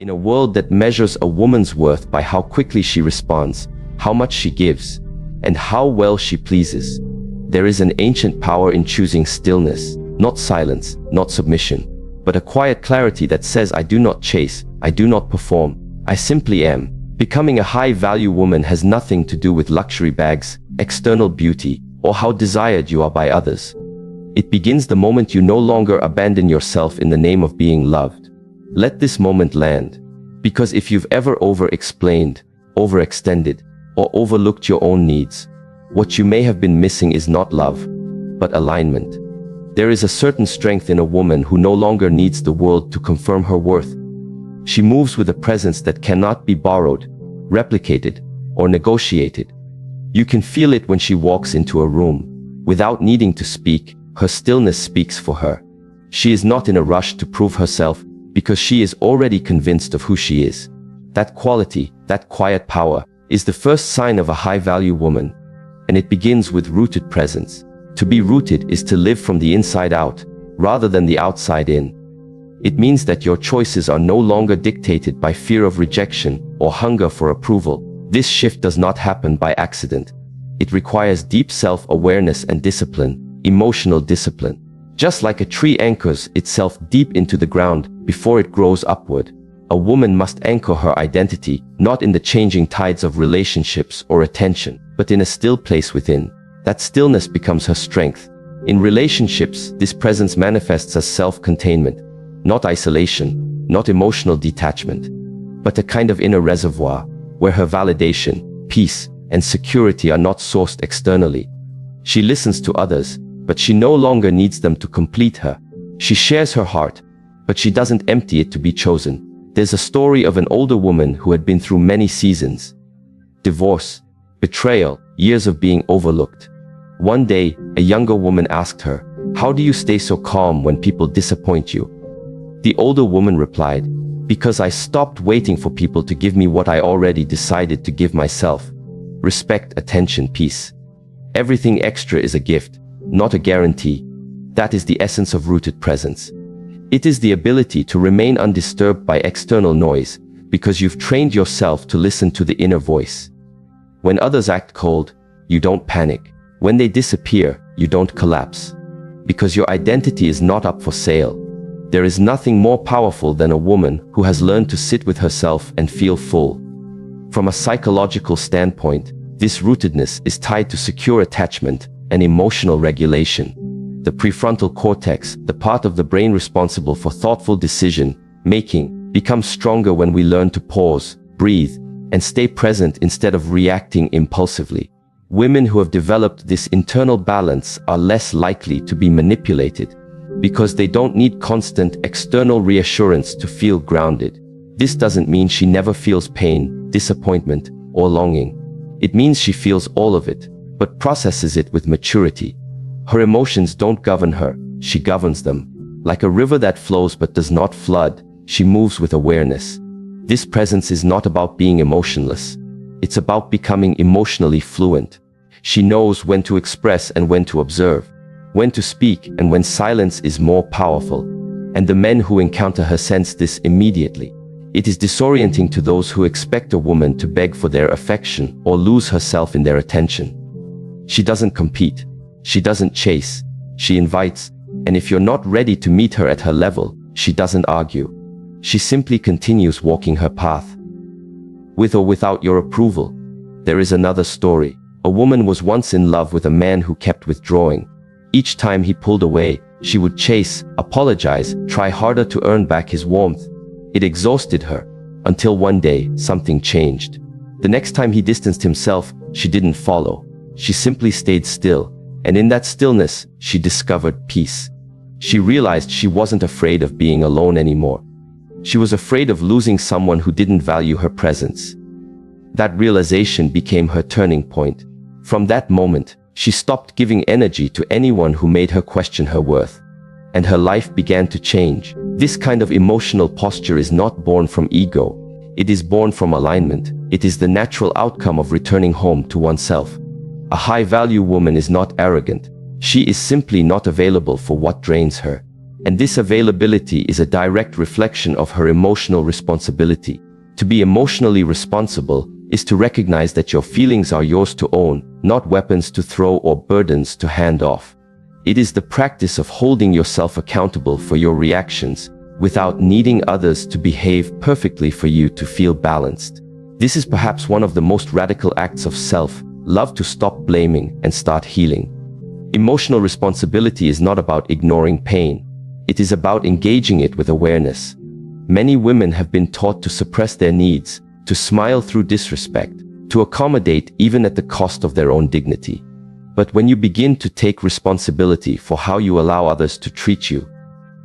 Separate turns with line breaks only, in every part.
In a world that measures a woman's worth by how quickly she responds, how much she gives, and how well she pleases, there is an ancient power in choosing stillness, not silence, not submission, but a quiet clarity that says, I do not chase, I do not perform, I simply am. Becoming a high-value woman has nothing to do with luxury bags, external beauty, or how desired you are by others. It begins the moment you no longer abandon yourself in the name of being loved. Let this moment land, because if you've ever over-explained, overextended, or overlooked your own needs, what you may have been missing is not love, but alignment. There is a certain strength in a woman who no longer needs the world to confirm her worth. She moves with a presence that cannot be borrowed, replicated, or negotiated. You can feel it when she walks into a room. Without needing to speak, her stillness speaks for her. She is not in a rush to prove herself, because she is already convinced of who she is. That quality, that quiet power, is the first sign of a high-value woman, and it begins with rooted presence. To be rooted is to live from the inside out, rather than the outside in. It means that your choices are no longer dictated by fear of rejection or hunger for approval. This shift does not happen by accident. It requires deep self-awareness and discipline, emotional discipline. Just like a tree anchors itself deep into the ground before it grows upward, a woman must anchor her identity not in the changing tides of relationships or attention, but in a still place within. That stillness becomes her strength. In relationships, this presence manifests as self-containment, not isolation, not emotional detachment, but a kind of inner reservoir where her validation, peace, and security are not sourced externally. She listens to others, but she no longer needs them to complete her. She shares her heart, but she doesn't empty it to be chosen. There's a story of an older woman who had been through many seasons. Divorce, betrayal, years of being overlooked. One day, a younger woman asked her, "How do you stay so calm when people disappoint you?" The older woman replied, "Because I stopped waiting for people to give me what I already decided to give myself. Respect, attention, peace. Everything extra is a gift, not a guarantee." That is the essence of rooted presence. It is the ability to remain undisturbed by external noise, because you've trained yourself to listen to the inner voice. When others act cold, you don't panic. When they disappear, you don't collapse. Because your identity is not up for sale. There is nothing more powerful than a woman who has learned to sit with herself and feel full. From a psychological standpoint, this rootedness is tied to secure attachment and emotional regulation. The prefrontal cortex, the part of the brain responsible for thoughtful decision-making, becomes stronger when we learn to pause, breathe, and stay present instead of reacting impulsively. Women who have developed this internal balance are less likely to be manipulated, because they don't need constant external reassurance to feel grounded. This doesn't mean she never feels pain, disappointment, or longing. It means she feels all of it, but processes it with maturity. Her emotions don't govern her, she governs them. Like a river that flows but does not flood, she moves with awareness. This presence is not about being emotionless. It's about becoming emotionally fluent. She knows when to express and when to observe, when to speak and when silence is more powerful. And the men who encounter her sense this immediately. It is disorienting to those who expect a woman to beg for their affection or lose herself in their attention. She doesn't compete. She doesn't chase. She invites. And if you're not ready to meet her at her level, she doesn't argue. She simply continues walking her path. With or without your approval. There is another story. A woman was once in love with a man who kept withdrawing. Each time he pulled away, she would chase, apologize, try harder to earn back his warmth. It exhausted her, until one day, something changed. The next time he distanced himself, she didn't follow. She simply stayed still, and in that stillness, she discovered peace. She realized she wasn't afraid of being alone anymore. She was afraid of losing someone who didn't value her presence. That realization became her turning point. From that moment, she stopped giving energy to anyone who made her question her worth. And her life began to change. This kind of emotional posture is not born from ego. It is born from alignment. It is the natural outcome of returning home to oneself. A high-value woman is not arrogant. She is simply not available for what drains her. And this availability is a direct reflection of her emotional responsibility. To be emotionally responsible is to recognize that your feelings are yours to own, not weapons to throw or burdens to hand off. It is the practice of holding yourself accountable for your reactions without needing others to behave perfectly for you to feel balanced. This is perhaps one of the most radical acts of self-love, to stop blaming and start healing. Emotional responsibility is not about ignoring pain. It is about engaging it with awareness. Many women have been taught to suppress their needs, to smile through disrespect, to accommodate even at the cost of their own dignity. But when you begin to take responsibility for how you allow others to treat you,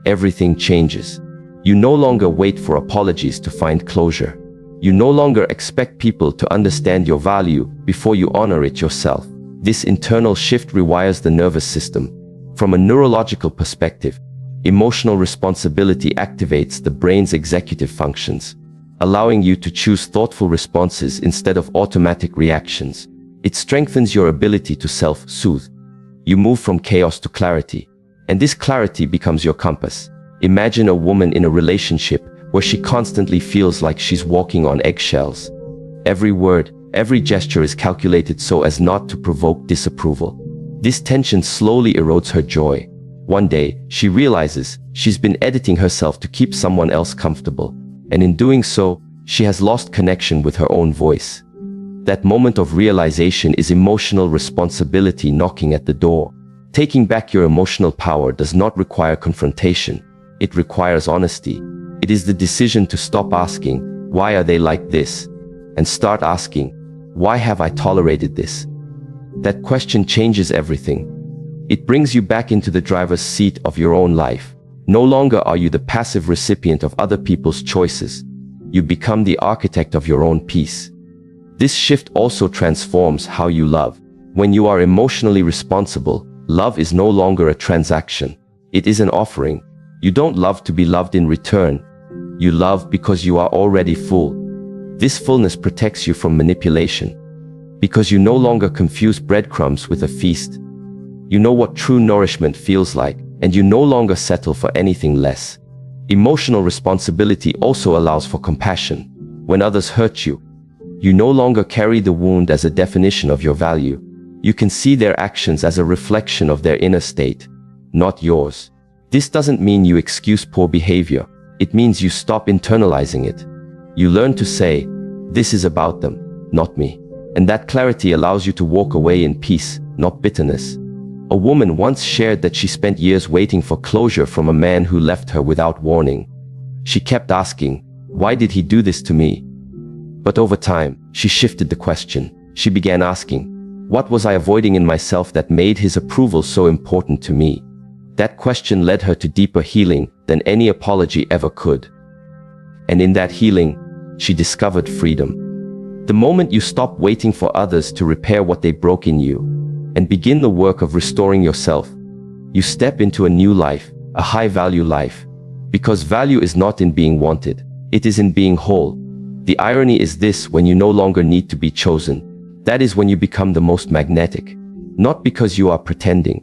everything changes. You no longer wait for apologies to find closure. You no longer expect people to understand your value before you honor it yourself. This internal shift rewires the nervous system. From a neurological perspective, emotional responsibility activates the brain's executive functions, allowing you to choose thoughtful responses instead of automatic reactions. It strengthens your ability to self-soothe. You move from chaos to clarity, and this clarity becomes your compass. Imagine a woman in a relationship where she constantly feels like she's walking on eggshells. Every word, every gesture is calculated so as not to provoke disapproval. This tension slowly erodes her joy. One day, she realizes she's been editing herself to keep someone else comfortable, and in doing so, she has lost connection with her own voice. That moment of realization is emotional responsibility knocking at the door. Taking back your emotional power does not require confrontation. It requires honesty. It is the decision to stop asking, "Why are they like this?" and start asking, "Why have I tolerated this?" That question changes everything. It brings you back into the driver's seat of your own life. No longer are you the passive recipient of other people's choices. You become the architect of your own peace. This shift also transforms how you love. When you are emotionally responsible, love is no longer a transaction. It is an offering. You don't love to be loved in return. You love because you are already full. This fullness protects you from manipulation, because you no longer confuse breadcrumbs with a feast. You know what true nourishment feels like, and you no longer settle for anything less. Emotional responsibility also allows for compassion. When others hurt you, you no longer carry the wound as a definition of your value. You can see their actions as a reflection of their inner state, not yours. This doesn't mean you excuse poor behavior. It means you stop internalizing it. You learn to say, "This is about them, not me." And that clarity allows you to walk away in peace, not bitterness. A woman once shared that she spent years waiting for closure from a man who left her without warning. She kept asking, "Why did he do this to me?" But over time, she shifted the question. She began asking, "What was I avoiding in myself that made his approval so important to me?" That question led her to deeper healing than any apology ever could. And in that healing, she discovered freedom. The moment you stop waiting for others to repair what they broke in you, and begin the work of restoring yourself, you step into a new life, a high-value life. Because value is not in being wanted, it is in being whole. The irony is this: when you no longer need to be chosen, that is when you become the most magnetic. Not because you are pretending,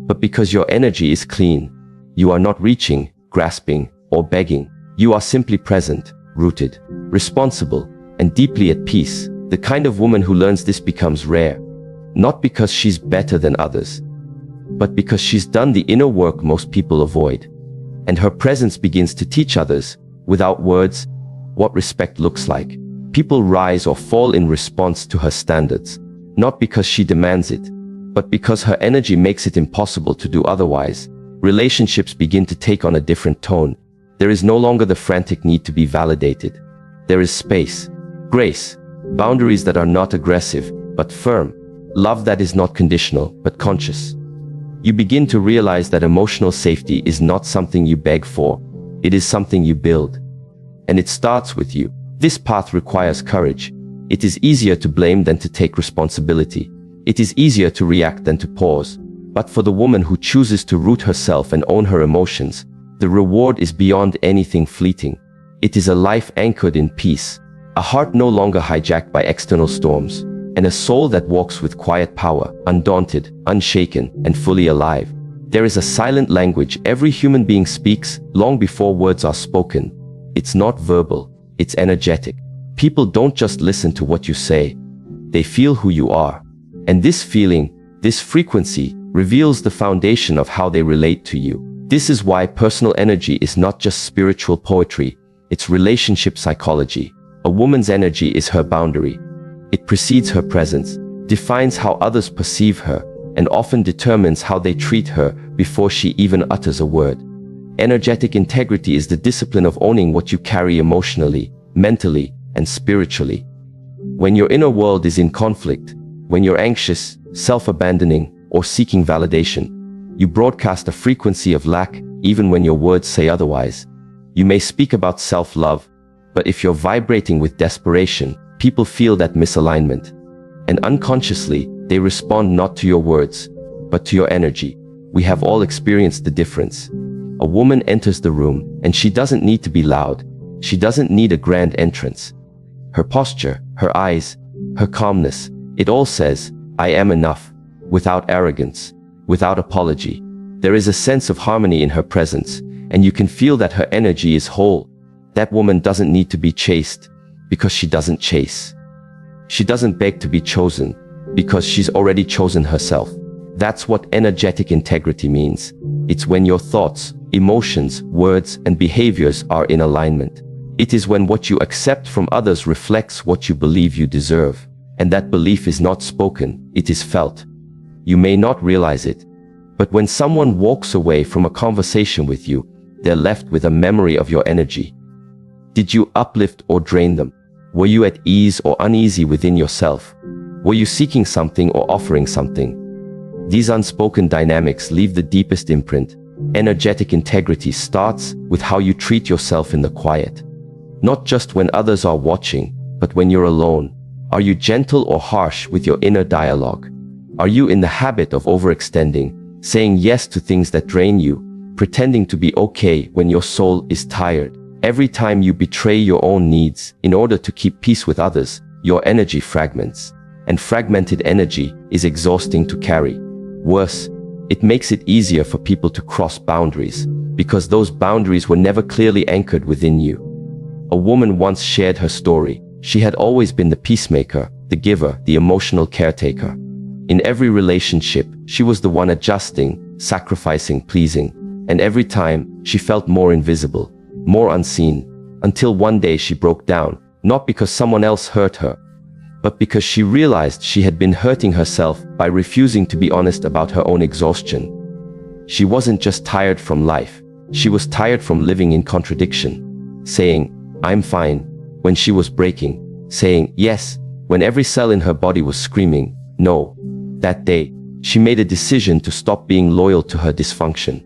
but because your energy is clean. You are not reaching, grasping, or begging. You are simply present, rooted, responsible, and deeply at peace. The kind of woman who learns this becomes rare. Not because she's better than others, but because she's done the inner work most people avoid. And her presence begins to teach others, without words, what respect looks like. People rise or fall in response to her standards, not because she demands it, but because her energy makes it impossible to do otherwise. Relationships begin to take on a different tone. There is no longer the frantic need to be validated. There is space, grace, boundaries that are not aggressive, but firm. Love that is not conditional, but conscious. You begin to realize that emotional safety is not something you beg for. It is something you build. And it starts with you. This path requires courage. It is easier to blame than to take responsibility. It is easier to react than to pause. But for the woman who chooses to root herself and own her emotions, the reward is beyond anything fleeting. It is a life anchored in peace, a heart no longer hijacked by external storms, and a soul that walks with quiet power, undaunted, unshaken, and fully alive. There is a silent language every human being speaks long before words are spoken. It's not verbal, it's energetic. People don't just listen to what you say, they feel who you are. And this feeling, this frequency, reveals the foundation of how they relate to you. This is why personal energy is not just spiritual poetry, it's relationship psychology. A woman's energy is her boundary. It precedes her presence, defines how others perceive her, and often determines how they treat her before she even utters a word. Energetic integrity is the discipline of owning what you carry emotionally, mentally, and spiritually. When your inner world is in conflict, when you're anxious, self-abandoning, or seeking validation, you broadcast a frequency of lack even when your words say otherwise. You may speak about self-love, but if you're vibrating with desperation, people feel that misalignment. And unconsciously, they respond not to your words, but to your energy. We have all experienced the difference. A woman enters the room, and she doesn't need to be loud. She doesn't need a grand entrance. Her posture, her eyes, her calmness, it all says, I am enough, without arrogance, without apology. There is a sense of harmony in her presence, and you can feel that her energy is whole. That woman doesn't need to be chased, because she doesn't chase. She doesn't beg to be chosen, because she's already chosen herself. That's what energetic integrity means. It's when your thoughts, emotions, words, and behaviors are in alignment. It is when what you accept from others reflects what you believe you deserve. And that belief is not spoken, it is felt. You may not realize it, but when someone walks away from a conversation with you, they're left with a memory of your energy. Did you uplift or drain them? Were you at ease or uneasy within yourself? Were you seeking something or offering something? These unspoken dynamics leave the deepest imprint. Energetic integrity starts with how you treat yourself in the quiet. Not just when others are watching, but when you're alone. Are you gentle or harsh with your inner dialogue? Are you in the habit of overextending, saying yes to things that drain you, pretending to be okay when your soul is tired? Every time you betray your own needs in order to keep peace with others, your energy fragments. And fragmented energy is exhausting to carry. Worse, it makes it easier for people to cross boundaries, because those boundaries were never clearly anchored within you. A woman once shared her story. She had always been the peacemaker, the giver, the emotional caretaker. In every relationship, she was the one adjusting, sacrificing, pleasing. And every time, she felt more invisible, more unseen, until one day she broke down, not because someone else hurt her, but because she realized she had been hurting herself by refusing to be honest about her own exhaustion. She wasn't just tired from life, she was tired from living in contradiction, saying, I'm fine, when she was breaking, saying yes, when every cell in her body was screaming, no. That day, she made a decision to stop being loyal to her dysfunction,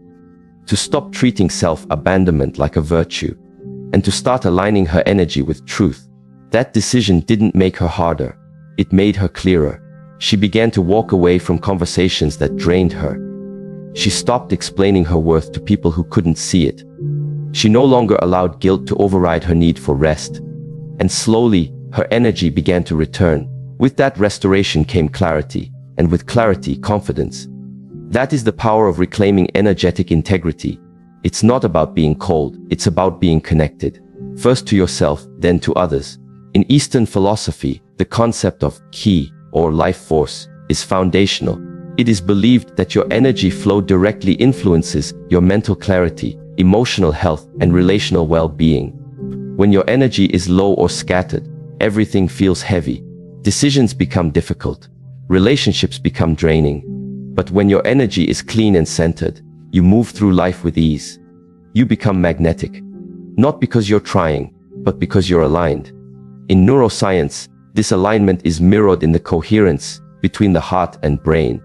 to stop treating self-abandonment like a virtue, and to start aligning her energy with truth. That decision didn't make her harder, it made her clearer. She began to walk away from conversations that drained her. She stopped explaining her worth to people who couldn't see it. She no longer allowed guilt to override her need for rest. And slowly, her energy began to return. With that restoration came clarity, and with clarity, confidence. That is the power of reclaiming energetic integrity. It's not about being cold, it's about being connected. First to yourself, then to others. In Eastern philosophy, the concept of ki, or life force, is foundational. It is believed that your energy flow directly influences your mental clarity, emotional health, and relational well-being. When your energy is low or scattered, everything feels heavy. Decisions become difficult. Relationships become draining. But when your energy is clean and centered, you move through life with ease. You become magnetic. Not because you're trying, but because you're aligned. In neuroscience, this alignment is mirrored in the coherence between the heart and brain.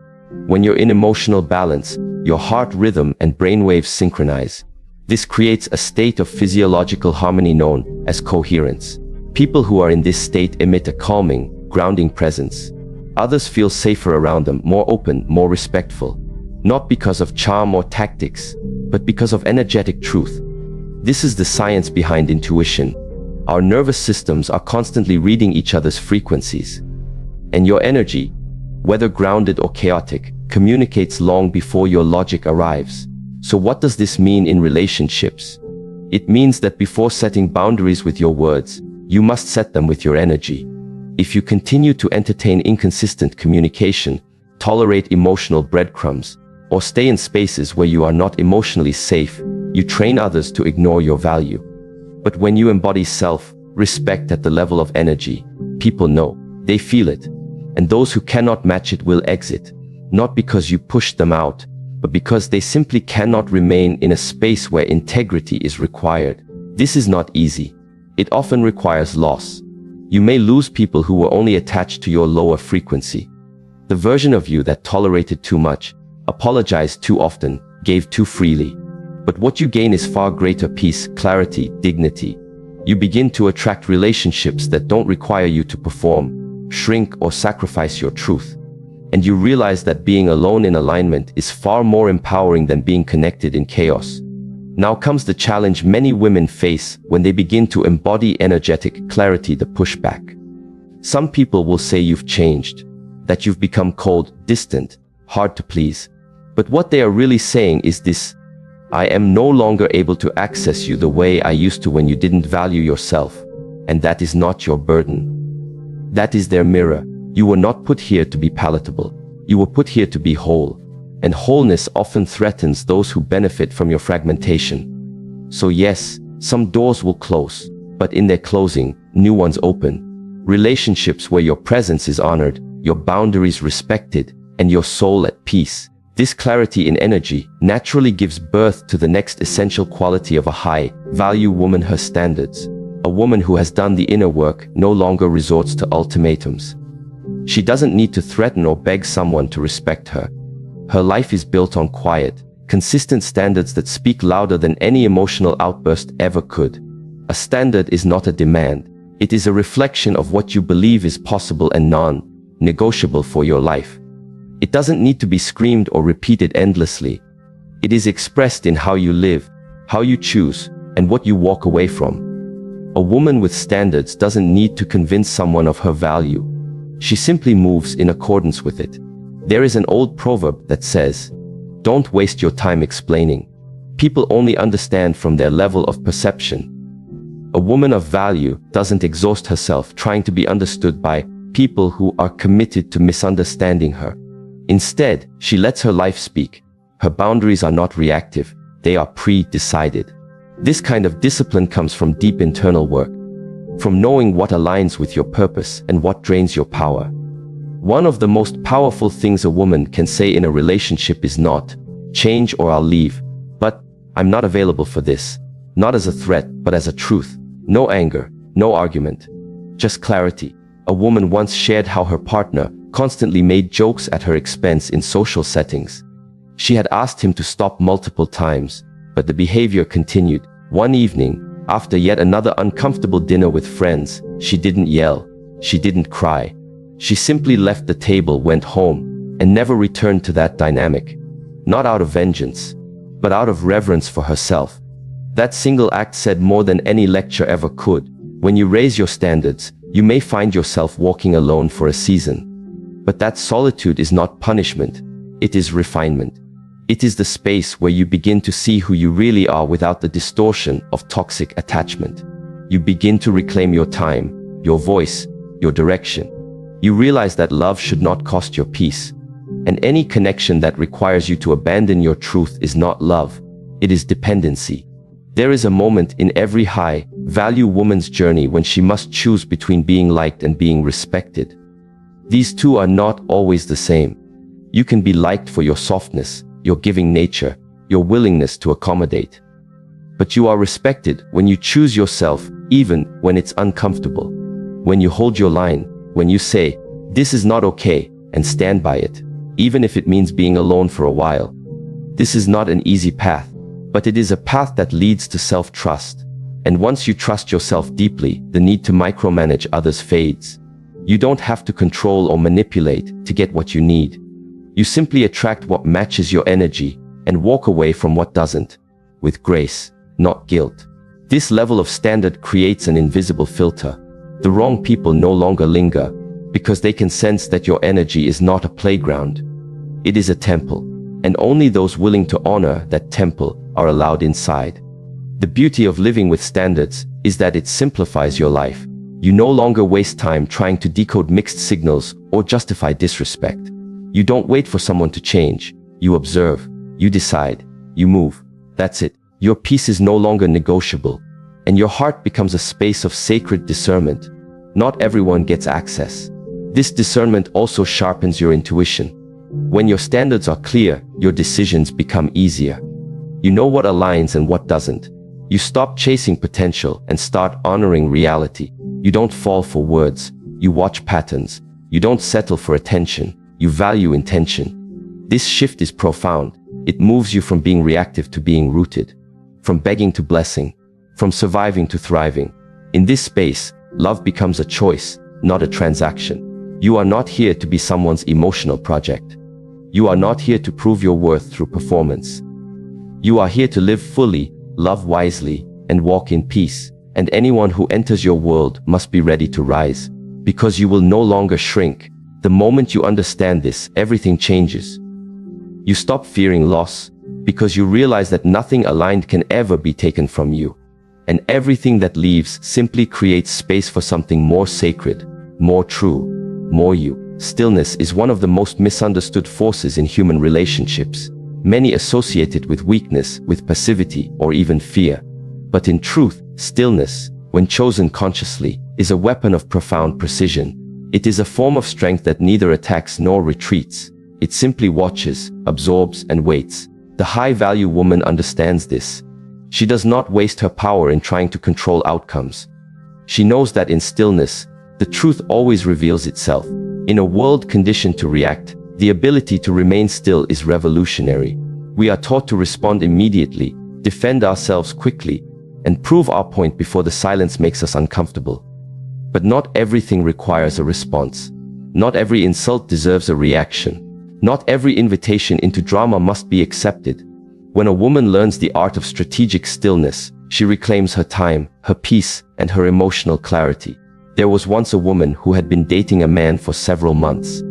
When you're in emotional balance, your heart rhythm and brainwaves synchronize. This creates a state of physiological harmony known as coherence. People who are in this state emit a calming, grounding presence. Others feel safer around them, more open, more respectful. Not because of charm or tactics, but because of energetic truth. This is the science behind intuition. Our nervous systems are constantly reading each other's frequencies. And your energy, whether grounded or chaotic, communicates long before your logic arrives. So what does this mean in relationships? It means that before setting boundaries with your words, you must set them with your energy. If you continue to entertain inconsistent communication, tolerate emotional breadcrumbs, or stay in spaces where you are not emotionally safe, you train others to ignore your value. But when you embody self-respect at the level of energy, people know, they feel it, and those who cannot match it will exit, not because you pushed them out, but because they simply cannot remain in a space where integrity is required. This is not easy. It often requires loss. You may lose people who were only attached to your lower frequency. The version of you that tolerated too much, apologized too often, gave too freely. But what you gain is far greater peace, clarity, dignity. You begin to attract relationships that don't require you to perform, shrink, or sacrifice your truth. And you realize that being alone in alignment is far more empowering than being connected in chaos. Now comes the challenge many women face when they begin to embody energetic clarity: the pushback. Some people will say you've changed, that you've become cold, distant, hard to please. But what they are really saying is this: I am no longer able to access you the way I used to when you didn't value yourself. And that is not your burden. That is their mirror. You were not put here to be palatable. You were put here to be whole. And wholeness often threatens those who benefit from your fragmentation. So yes, some doors will close, but in their closing, new ones open. Relationships where your presence is honored, your boundaries respected, and your soul at peace. This clarity in energy naturally gives birth to the next essential quality of a high-value woman: her standards. A woman who has done the inner work no longer resorts to ultimatums. She doesn't need to threaten or beg someone to respect her. Her life is built on quiet, consistent standards that speak louder than any emotional outburst ever could. A standard is not a demand. It is a reflection of what you believe is possible and non-negotiable for your life. It doesn't need to be screamed or repeated endlessly. It is expressed in how you live, how you choose, and what you walk away from. A woman with standards doesn't need to convince someone of her value. She simply moves in accordance with it. There is an old proverb that says, "Don't waste your time explaining. People only understand from their level of perception." A woman of value doesn't exhaust herself trying to be understood by people who are committed to misunderstanding her. Instead, she lets her life speak. Her boundaries are not reactive, they are pre-decided. This kind of discipline comes from deep internal work, from knowing what aligns with your purpose and what drains your power. One of the most powerful things a woman can say in a relationship is not, "Change or I'll leave," but "I'm not available for this." Not as a threat, but as a truth. No anger, no argument, just clarity. A woman once shared how her partner constantly made jokes at her expense in social settings. She had asked him to stop multiple times, but the behavior continued. One evening, after yet another uncomfortable dinner with friends, she didn't yell, she didn't cry. She simply left the table, went home, and never returned to that dynamic. Not out of vengeance, but out of reverence for herself. That single act said more than any lecture ever could. When you raise your standards, you may find yourself walking alone for a season. But that solitude is not punishment, it is refinement. It is the space where you begin to see who you really are without the distortion of toxic attachment. You begin to reclaim your time, your voice, your direction. You realize that love should not cost your peace. And any connection that requires you to abandon your truth is not love, it is dependency. There is a moment in every high-value woman's journey when she must choose between being liked and being respected. These two are not always the same. You can be liked for your softness, your giving nature, your willingness to accommodate. But you are respected when you choose yourself, even when it's uncomfortable. When you hold your line, when you say, "This is not okay," and stand by it, even if it means being alone for a while. This is not an easy path, but it is a path that leads to self-trust. And once you trust yourself deeply, the need to micromanage others fades. You don't have to control or manipulate to get what you need. You simply attract what matches your energy and walk away from what doesn't, with grace, not guilt. This level of standard creates an invisible filter. The wrong people no longer linger, because they can sense that your energy is not a playground. It is a temple, and only those willing to honor that temple are allowed inside. The beauty of living with standards is that it simplifies your life. You no longer waste time trying to decode mixed signals or justify disrespect. You don't wait for someone to change. You observe, you decide, you move. That's it. Your peace is no longer negotiable, and your heart becomes a space of sacred discernment. Not everyone gets access. This discernment also sharpens your intuition. When your standards are clear, your decisions become easier. You know what aligns and what doesn't. You stop chasing potential and start honoring reality. You don't fall for words. You watch patterns. You don't settle for attention. You value intention. This shift is profound. It moves you from being reactive to being rooted, from begging to blessing, from surviving to thriving. In this space, love becomes a choice, not a transaction. You are not here to be someone's emotional project. You are not here to prove your worth through performance. You are here to live fully, love wisely, and walk in peace. And anyone who enters your world must be ready to rise, because you will no longer shrink. The moment you understand this, everything changes. You stop fearing loss, because you realize that nothing aligned can ever be taken from you. And everything that leaves simply creates space for something more sacred, more true, more you. Stillness is one of the most misunderstood forces in human relationships. Many associate it with weakness, with passivity, or even fear. But in truth, stillness, when chosen consciously, is a weapon of profound precision. It is a form of strength that neither attacks nor retreats. It simply watches, absorbs, and waits. The high-value woman understands this. She does not waste her power in trying to control outcomes. She knows that in stillness, the truth always reveals itself. In a world conditioned to react, the ability to remain still is revolutionary. We are taught to respond immediately, defend ourselves quickly, and prove our point before the silence makes us uncomfortable. But not everything requires a response. Not every insult deserves a reaction. Not every invitation into drama must be accepted. When a woman learns the art of strategic stillness, she reclaims her time, her peace, and her emotional clarity. There was once a woman who had been dating a man for several months.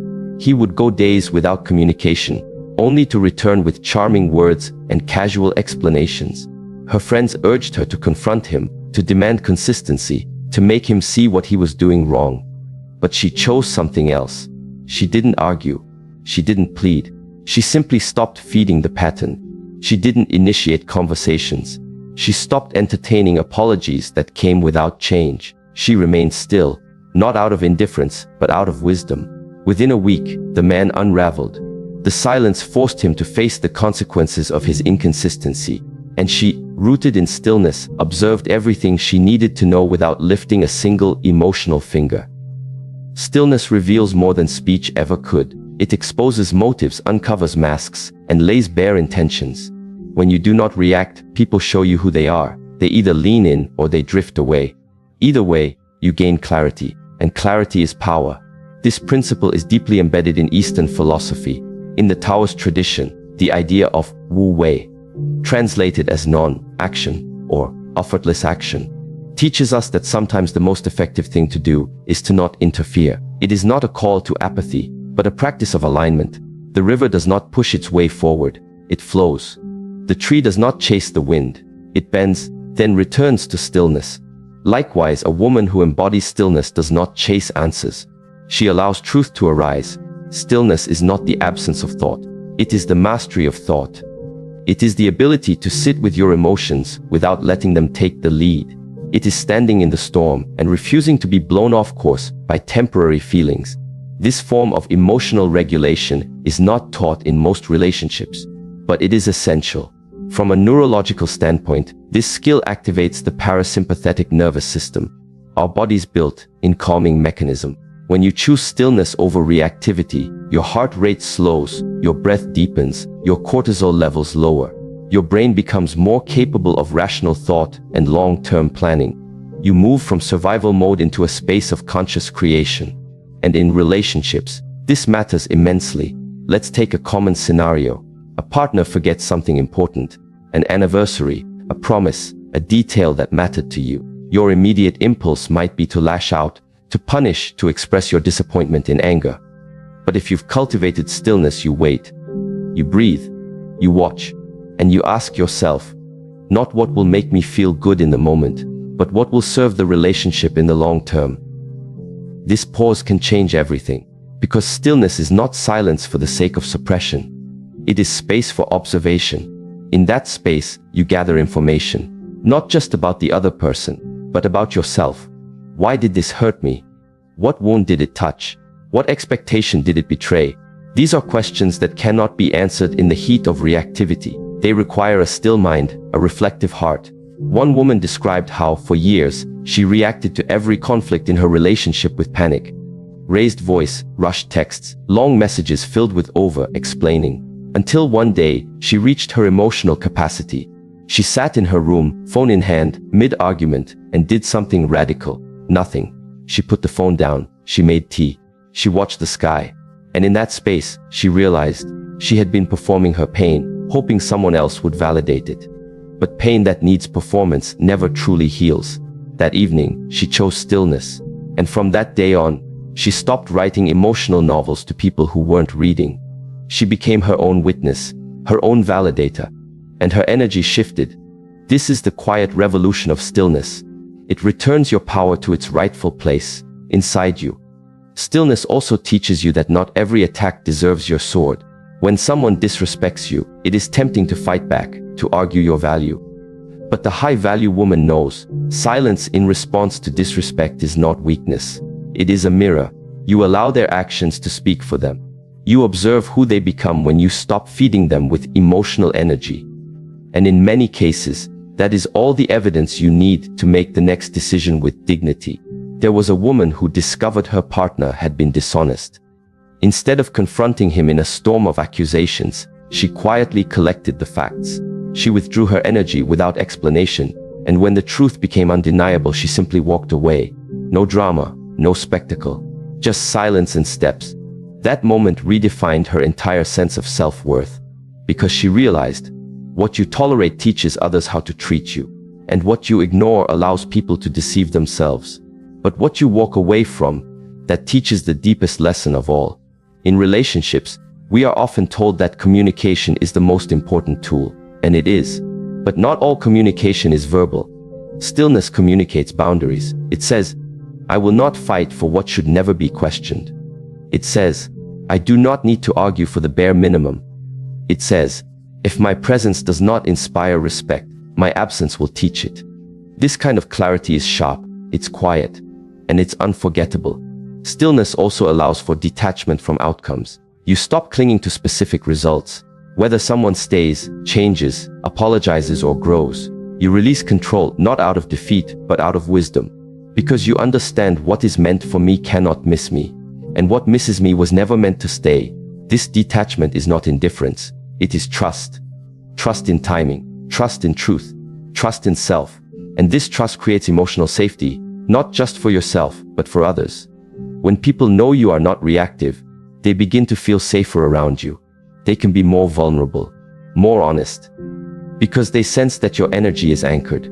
He would go days without communication, only to return with charming words and casual explanations. Her friends urged her to confront him, to demand consistency, to make him see what he was doing wrong. But she chose something else. She didn't argue. She didn't plead. She simply stopped feeding the pattern. She didn't initiate conversations. She stopped entertaining apologies that came without change. She remained still, not out of indifference, but out of wisdom. Within a week, the man unraveled. The silence forced him to face the consequences of his inconsistency. And she, rooted in stillness, observed everything she needed to know without lifting a single emotional finger. Stillness reveals more than speech ever could. It exposes motives, uncovers masks, and lays bare intentions. When you do not react, people show you who they are. They either lean in or they drift away. Either way, you gain clarity, and clarity is power. This principle is deeply embedded in Eastern philosophy. In the Taoist tradition, the idea of Wu Wei, translated as non-action or effortless action, teaches us that sometimes the most effective thing to do is to not interfere. It is not a call to apathy, but a practice of alignment. The river does not push its way forward, it flows. The tree does not chase the wind, it bends, then returns to stillness. Likewise, a woman who embodies stillness does not chase answers. She allows truth to arise. Stillness is not the absence of thought, it is the mastery of thought. It is the ability to sit with your emotions without letting them take the lead. It is standing in the storm and refusing to be blown off course by temporary feelings. This form of emotional regulation is not taught in most relationships, but it is essential. From a neurological standpoint, this skill activates the parasympathetic nervous system, our body's built-in calming mechanism. When you choose stillness over reactivity, your heart rate slows, your breath deepens, your cortisol levels lower. Your brain becomes more capable of rational thought and long-term planning. You move from survival mode into a space of conscious creation. And in relationships, this matters immensely. Let's take a common scenario. A partner forgets something important, an anniversary, a promise, a detail that mattered to you. Your immediate impulse might be to lash out, to punish, to express your disappointment in anger. But if you've cultivated stillness, you wait. You breathe, you watch, and you ask yourself, not what will make me feel good in the moment, but what will serve the relationship in the long term. This pause can change everything, because stillness is not silence for the sake of suppression. It is space for observation. In that space, you gather information, not just about the other person, but about yourself. Why did this hurt me? What wound did it touch? What expectation did it betray? These are questions that cannot be answered in the heat of reactivity. They require a still mind, a reflective heart. One woman described how, for years, she reacted to every conflict in her relationship with panic. Raised voice, rushed texts, long messages filled with over-explaining. Until one day, she reached her emotional capacity. She sat in her room, phone in hand, mid-argument, and did something radical. Nothing. She put the phone down. She made tea. She watched the sky. And in that space, she realized she had been performing her pain, hoping someone else would validate it. But pain that needs performance never truly heals. That evening, she chose stillness. And from that day on, she stopped writing emotional novels to people who weren't reading. She became her own witness, her own validator, and her energy shifted. This is the quiet revolution of stillness. It returns your power to its rightful place, inside you. Stillness also teaches you that not every attack deserves your sword. When someone disrespects you, it is tempting to fight back, to argue your value. But the high-value woman knows, silence in response to disrespect is not weakness. It is a mirror. You allow their actions to speak for them. You observe who they become when you stop feeding them with emotional energy. And in many cases, that is all the evidence you need to make the next decision with dignity. There was a woman who discovered her partner had been dishonest. Instead of confronting him in a storm of accusations, she quietly collected the facts. She withdrew her energy without explanation, and when the truth became undeniable, she simply walked away. No drama, no spectacle, just silence and steps. That moment redefined her entire sense of self-worth, because she realized, what you tolerate teaches others how to treat you, and what you ignore allows people to deceive themselves. But what you walk away from, that teaches the deepest lesson of all. In relationships, we are often told that communication is the most important tool, and it is. But not all communication is verbal. Stillness communicates boundaries. It says, I will not fight for what should never be questioned. It says, I do not need to argue for the bare minimum. It says, if my presence does not inspire respect, my absence will teach it. This kind of clarity is sharp, it's quiet, and it's unforgettable. Stillness also allows for detachment from outcomes. You stop clinging to specific results. Whether someone stays, changes, apologizes, or grows, you release control not out of defeat, but out of wisdom. Because you understand what is meant for me cannot miss me, and what misses me was never meant to stay. This detachment is not indifference, it is trust. Trust in timing, trust in truth, trust in self. And this trust creates emotional safety, not just for yourself, but for others. When people know you are not reactive, they begin to feel safer around you. They can be more vulnerable, more honest, because they sense that your energy is anchored.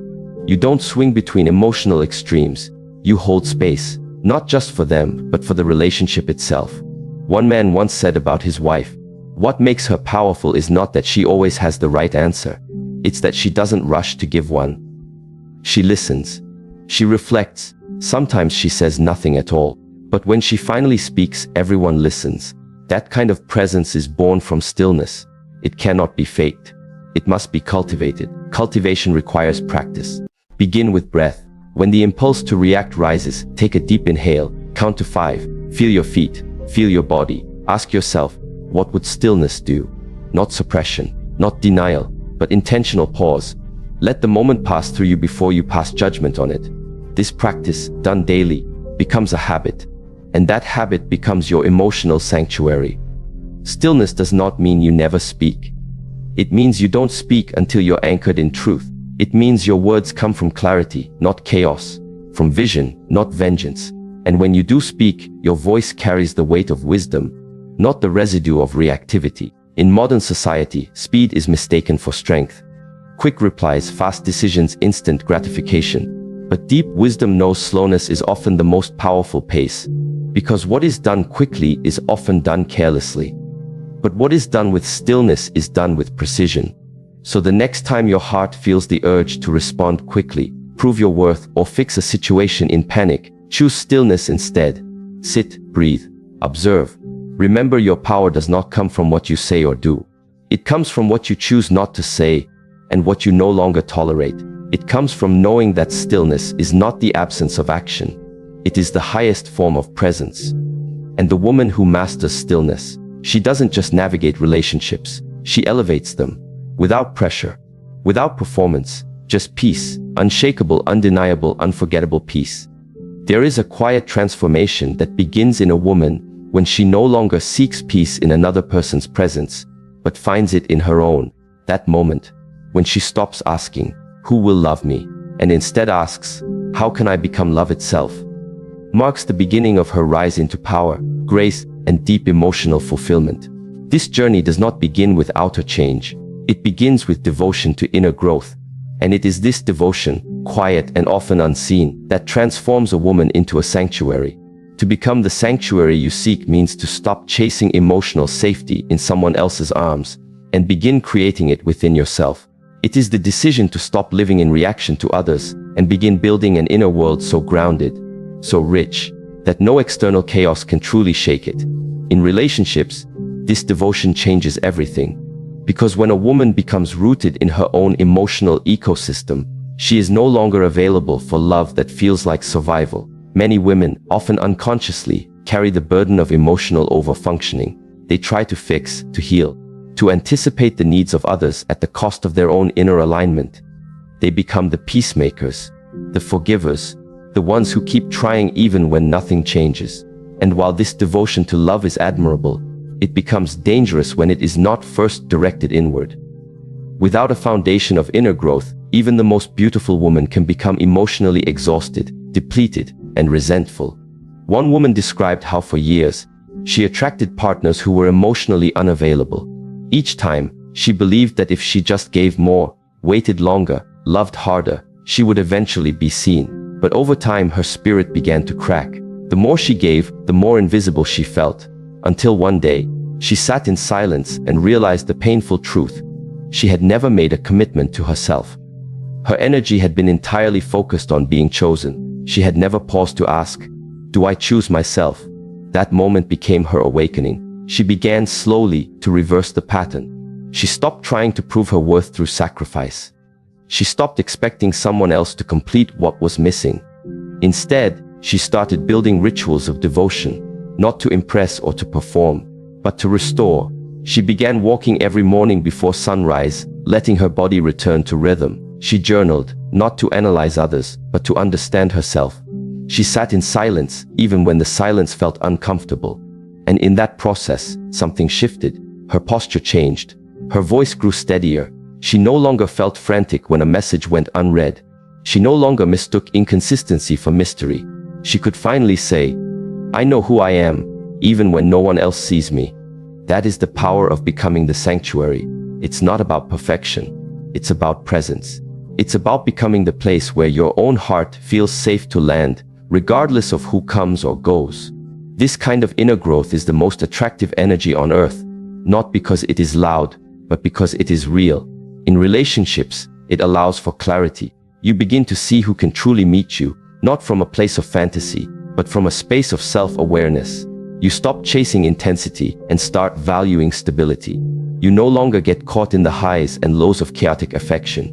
You don't swing between emotional extremes. You hold space, not just for them, but for the relationship itself. One man once said about his wife, what makes her powerful is not that she always has the right answer. It's that she doesn't rush to give one. She listens. She reflects. Sometimes she says nothing at all. But when she finally speaks, everyone listens. That kind of presence is born from stillness. It cannot be faked. It must be cultivated. Cultivation requires practice. Begin with breath. When the impulse to react rises, take a deep inhale, count to 5, feel your feet, feel your body. Ask yourself, what would stillness do? Not suppression, not denial, but intentional pause. Let the moment pass through you before you pass judgment on it. This practice, done daily, becomes a habit, and that habit becomes your emotional sanctuary. Stillness does not mean you never speak. It means you don't speak until you're anchored in truth. It means your words come from clarity, not chaos, from vision, not vengeance. And when you do speak, your voice carries the weight of wisdom, not the residue of reactivity. In modern society, speed is mistaken for strength. Quick replies, fast decisions, instant gratification. But deep wisdom knows slowness is often the most powerful pace, because what is done quickly is often done carelessly. But what is done with stillness is done with precision. So the next time your heart feels the urge to respond quickly, prove your worth, or fix a situation in panic, choose stillness instead. Sit, breathe, observe. Remember, your power does not come from what you say or do. It comes from what you choose not to say and what you no longer tolerate. It comes from knowing that stillness is not the absence of action. It is the highest form of presence. And the woman who masters stillness, she doesn't just navigate relationships, she elevates them. Without pressure, without performance, just peace, unshakable, undeniable, unforgettable peace. There is a quiet transformation that begins in a woman when she no longer seeks peace in another person's presence, but finds it in her own. That moment, when she stops asking, "Who will love me?" and instead asks, "How can I become love itself?" marks the beginning of her rise into power, grace, and deep emotional fulfillment. This journey does not begin with outer change. It begins with devotion to inner growth. And it is this devotion, quiet and often unseen, that transforms a woman into a sanctuary. To become the sanctuary you seek means to stop chasing emotional safety in someone else's arms and begin creating it within yourself. It is the decision to stop living in reaction to others and begin building an inner world so grounded, so rich, that no external chaos can truly shake it. In relationships, this devotion changes everything. Because when a woman becomes rooted in her own emotional ecosystem, she is no longer available for love that feels like survival. Many women, often unconsciously, carry the burden of emotional overfunctioning. They try to fix, to heal, to anticipate the needs of others at the cost of their own inner alignment. They become the peacemakers, the forgivers, the ones who keep trying even when nothing changes. And while this devotion to love is admirable, it becomes dangerous when it is not first directed inward. Without a foundation of inner growth, even the most beautiful woman can become emotionally exhausted, depleted, and resentful. One woman described how for years, she attracted partners who were emotionally unavailable. Each time, she believed that if she just gave more, waited longer, loved harder, she would eventually be seen. But over time, her spirit began to crack. The more she gave, the more invisible she felt. Until one day, she sat in silence and realized the painful truth. She had never made a commitment to herself. Her energy had been entirely focused on being chosen. She had never paused to ask, "Do I choose myself?" That moment became her awakening. She began slowly to reverse the pattern. She stopped trying to prove her worth through sacrifice. She stopped expecting someone else to complete what was missing. Instead, she started building rituals of devotion, not to impress or to perform, but to restore. She began walking every morning before sunrise, letting her body return to rhythm. She journaled, not to analyze others, but to understand herself. She sat in silence, even when the silence felt uncomfortable. And in that process, something shifted. Her posture changed. Her voice grew steadier. She no longer felt frantic when a message went unread. She no longer mistook inconsistency for mystery. She could finally say, "I know who I am, even when no one else sees me." That is the power of becoming the sanctuary. It's not about perfection. It's about presence. It's about becoming the place where your own heart feels safe to land, regardless of who comes or goes. This kind of inner growth is the most attractive energy on earth, not because it is loud, but because it is real. In relationships, it allows for clarity. You begin to see who can truly meet you, not from a place of fantasy, but from a space of self-awareness. You stop chasing intensity and start valuing stability. You no longer get caught in the highs and lows of chaotic affection.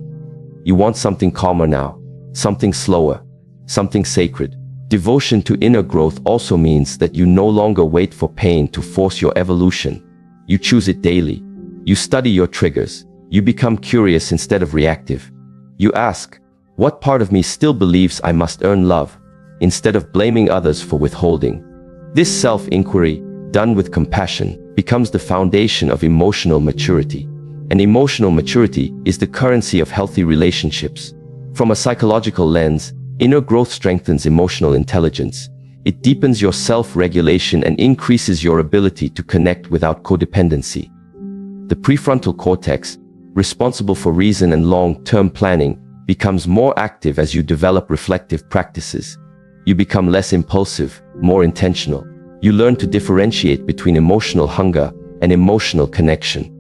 You want something calmer now, something slower, something sacred. Devotion to inner growth also means that you no longer wait for pain to force your evolution. You choose it daily. You study your triggers. You become curious instead of reactive. You ask, what part of me still believes I must earn love, instead of blaming others for withholding? This self-inquiry, done with compassion, becomes the foundation of emotional maturity. And emotional maturity is the currency of healthy relationships. From a psychological lens, inner growth strengthens emotional intelligence. It deepens your self-regulation and increases your ability to connect without codependency. The prefrontal cortex, responsible for reason and long-term planning, becomes more active as you develop reflective practices. You become less impulsive, more intentional. You learn to differentiate between emotional hunger and emotional connection.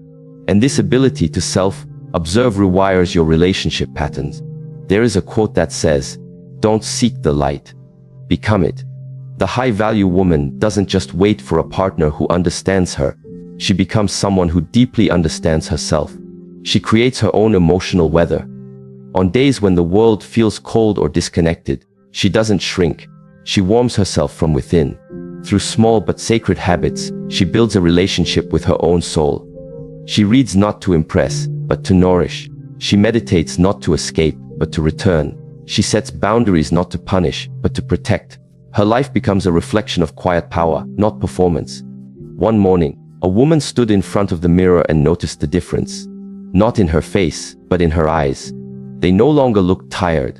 And this ability to self-observe rewires your relationship patterns. There is a quote that says, "Don't seek the light, become it." The high-value woman doesn't just wait for a partner who understands her. She becomes someone who deeply understands herself. She creates her own emotional weather. On days when the world feels cold or disconnected, she doesn't shrink. She warms herself from within. Through small but sacred habits, she builds a relationship with her own soul. She reads not to impress, but to nourish. She meditates not to escape, but to return. She sets boundaries not to punish, but to protect. Her life becomes a reflection of quiet power, not performance. One morning, a woman stood in front of the mirror and noticed the difference. Not in her face, but in her eyes. They no longer looked tired.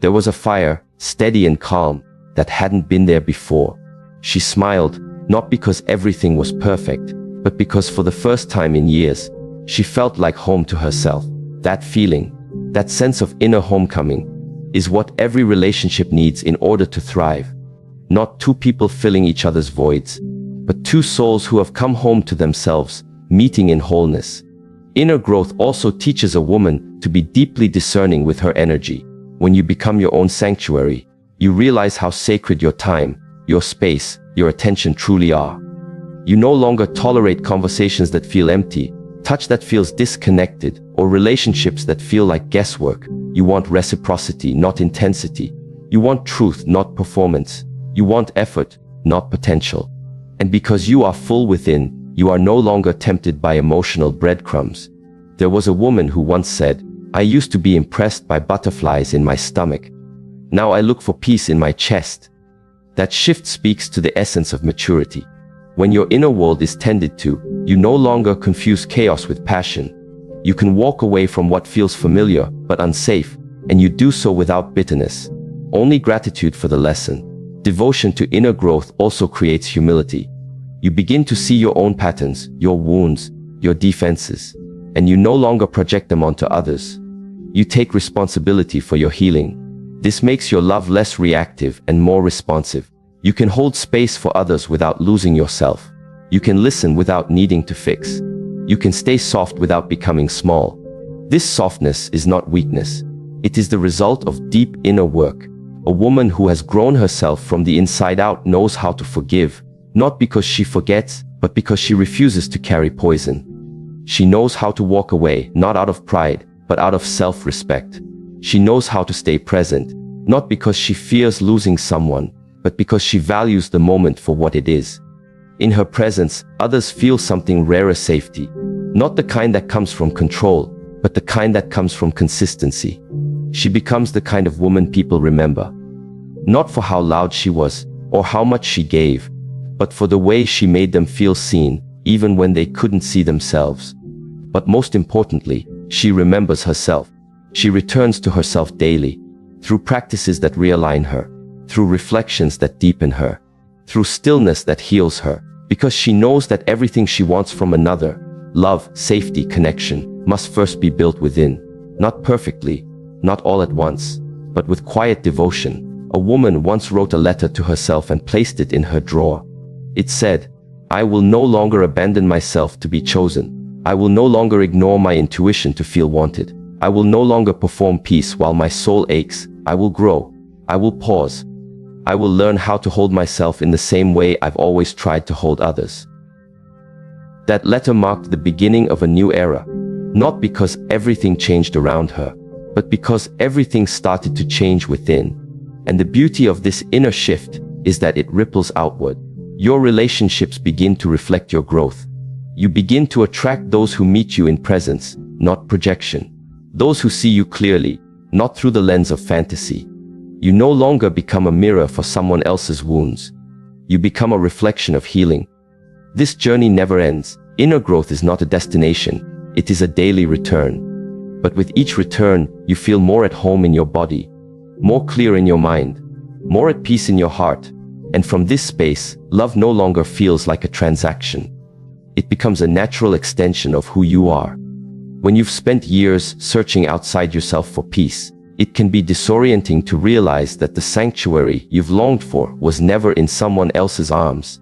There was a fire, steady and calm, that hadn't been there before. She smiled, not because everything was perfect, but because for the first time in years, she felt like home to herself. That feeling, that sense of inner homecoming, is what every relationship needs in order to thrive. Not two people filling each other's voids, but two souls who have come home to themselves, meeting in wholeness. Inner growth also teaches a woman to be deeply discerning with her energy. When you become your own sanctuary, you realize how sacred your time, your space, your attention truly are. You no longer tolerate conversations that feel empty, touch that feels disconnected, or relationships that feel like guesswork. You want reciprocity, not intensity. You want truth, not performance. You want effort, not potential. And because you are full within, you are no longer tempted by emotional breadcrumbs. There was a woman who once said, "I used to be impressed by butterflies in my stomach. Now I look for peace in my chest." That shift speaks to the essence of maturity. When your inner world is tended to, you no longer confuse chaos with passion. You can walk away from what feels familiar but unsafe, and you do so without bitterness. Only gratitude for the lesson. Devotion to inner growth also creates humility. You begin to see your own patterns, your wounds, your defenses, and you no longer project them onto others. You take responsibility for your healing. This makes your love less reactive and more responsive. You can hold space for others without losing yourself. You can listen without needing to fix. You can stay soft without becoming small. This softness is not weakness. It is the result of deep inner work. A woman who has grown herself from the inside out knows how to forgive, not because she forgets, but because she refuses to carry poison. She knows how to walk away, not out of pride, but out of self-respect. She knows how to stay present, not because she fears losing someone, but because she values the moment for what it is. In her presence, others feel something rarer: safety. Not the kind that comes from control, but the kind that comes from consistency. She becomes the kind of woman people remember. Not for how loud she was, or how much she gave, but for the way she made them feel seen, even when they couldn't see themselves. But most importantly, she remembers herself. She returns to herself daily, through practices that realign her, through reflections that deepen her, through stillness that heals her, because she knows that everything she wants from another, love, safety, connection, must first be built within. Not perfectly, not all at once, but with quiet devotion. A woman once wrote a letter to herself and placed it in her drawer. It said, "I will no longer abandon myself to be chosen. I will no longer ignore my intuition to feel wanted. I will no longer perform peace while my soul aches. I will grow. I will pause. I will learn how to hold myself in the same way I've always tried to hold others." That letter marked the beginning of a new era, not because everything changed around her, but because everything started to change within. And the beauty of this inner shift is that it ripples outward. Your relationships begin to reflect your growth. You begin to attract those who meet you in presence, not projection. Those who see you clearly, not through the lens of fantasy. You no longer become a mirror for someone else's wounds. You become a reflection of healing. This journey never ends. Inner growth is not a destination, it is a daily return. But with each return, you feel more at home in your body, more clear in your mind, more at peace in your heart. And from this space, love no longer feels like a transaction. It becomes a natural extension of who you are. When you've spent years searching outside yourself for peace, it can be disorienting to realize that the sanctuary you've longed for was never in someone else's arms.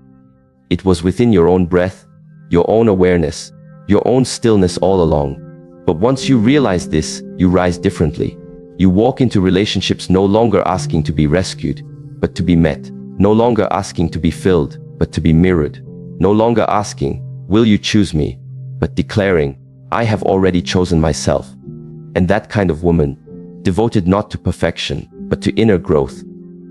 It was within your own breath, your own awareness, your own stillness all along. But once you realize this, you rise differently. You walk into relationships no longer asking to be rescued, but to be met. No longer asking to be filled, but to be mirrored. No longer asking, will you choose me? But declaring, I have already chosen myself. And that kind of woman, devoted not to perfection, but to inner growth,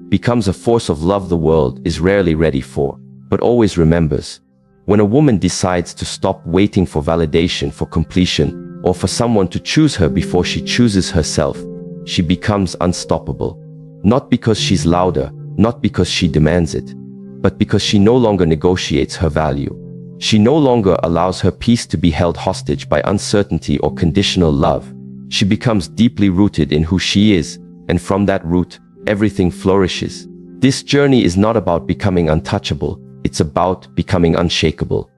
becomes a force of love the world is rarely ready for, but always remembers. When a woman decides to stop waiting for validation, for completion, or for someone to choose her before she chooses herself, she becomes unstoppable. Not because she's louder, not because she demands it, but because she no longer negotiates her value. She no longer allows her peace to be held hostage by uncertainty or conditional love. She becomes deeply rooted in who she is, and from that root, everything flourishes. This journey is not about becoming untouchable, it's about becoming unshakable.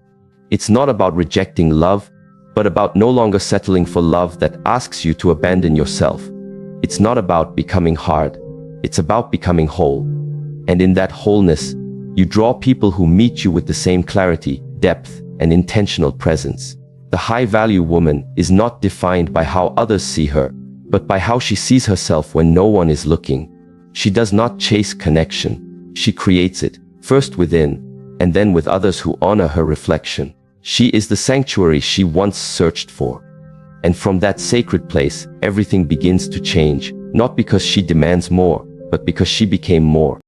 It's not about rejecting love, but about no longer settling for love that asks you to abandon yourself. It's not about becoming hard, it's about becoming whole. And in that wholeness, you draw people who meet you with the same clarity, depth, and intentional presence. The high-value woman is not defined by how others see her, but by how she sees herself when no one is looking. She does not chase connection. She creates it, first within, and then with others who honor her reflection. She is the sanctuary she once searched for. And from that sacred place, everything begins to change, not because she demands more, but because she became more.